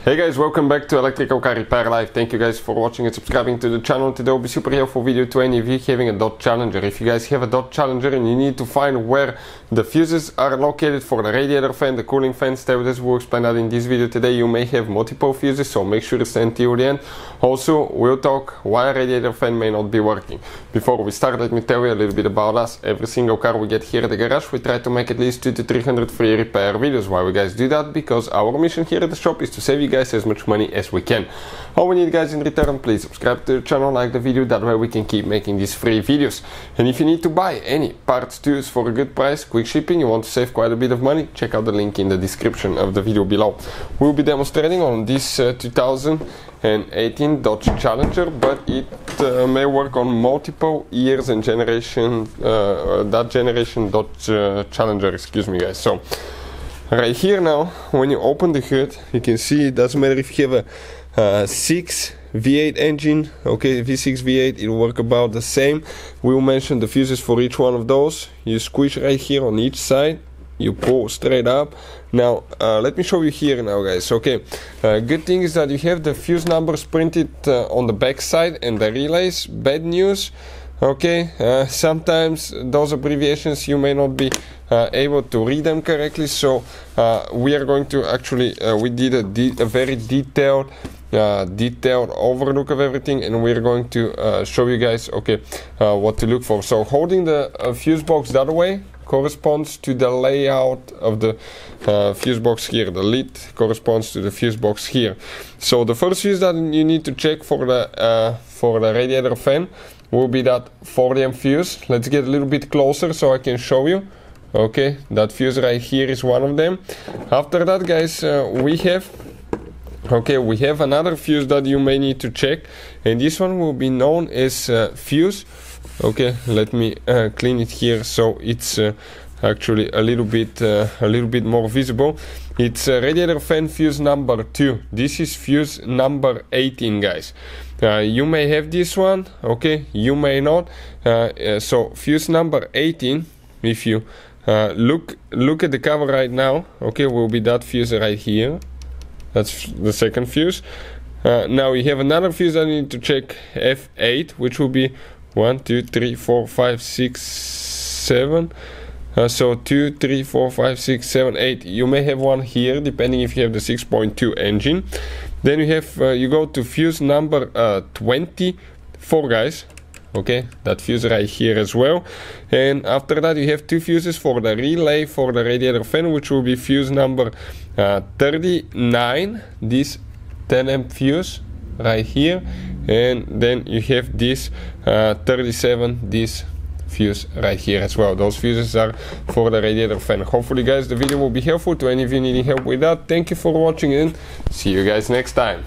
Hey guys, welcome back to Electrical Car Repair Live. Thank you guys for watching and subscribing to the channel. Today will be super helpful video to any of you having a Dodge Challenger. If you guys have a Dodge Challenger and you need to find where the fuses are located for the radiator fan, the cooling fan, stay with us. We'll explain that in this video today. You may have multiple fuses, so make sure to stay until the end. Also, we'll talk why a radiator fan may not be working. Before we start, let me tell you a little bit about us. Every single car we get here at the garage, we try to make at least 200 to 300 free repair videos. Why we guys do that? Because our mission here at the shop is to save you guys as much money as we can. All we need, guys, in return, please subscribe to the channel, like the video, that way we can keep making these free videos. And if you need to buy any parts tools for a good price, quick shipping, you want to save quite a bit of money, check out the link in the description of the video below. We'll be demonstrating on this 2018 Dodge Challenger, but it may work on multiple years and generation, that generation Dodge Challenger, excuse me, guys. So right here now, when you open the hood, you can see it doesn't matter if you have a 6 V8 engine, okay, V6 V8, it will work about the same. We'll mention the fuses for each one of those. You squish right here on each side, you pull straight up. Now let me show you here now, guys. Okay, good thing is that you have the fuse numbers printed on the back side and the relays. Bad news, okay, sometimes those abbreviations you may not be able to read them correctly, so we are going to actually we did a very detailed overlook of everything, and we're going to show you guys, okay, what to look for. So holding the fuse box that way corresponds to the layout of the fuse box here. The lid corresponds to the fuse box here. So the first fuse that you need to check for the radiator fan will be that 40 amp fuse. Let's get a little bit closer so I can show you. Okay, that fuse right here is one of them. After that, guys, we have another fuse that you may need to check, and this one will be known as fuse. Okay, let me clean it here so it's actually a little bit more visible. It's radiator fan fuse number 2. This is fuse number 18, guys. You may have this one, okay, you may not. So fuse number 18, if you look at the cover right now, okay, will be that fuse right here. That's the second fuse. Now we have another fuse that I need to check, F8, which will be 1, 2, 3, 4, 5, 6, 7. So 2, 3, 4, 5, 6, 7, 8. You may have one here, depending if you have the 6.2 engine. Then you have you go to fuse number 24, guys. Okay, that fuse right here as well. And after that, you have two fuses for the relay for the radiator fan, which will be fuse number 39. This 10 amp fuse right here. And then you have this 37, this fuse right here as well. Those fuses are for the radiator fan. Hopefully, guys, the video will be helpful to any of you needing help with that. Thank you for watching, and see you guys next time.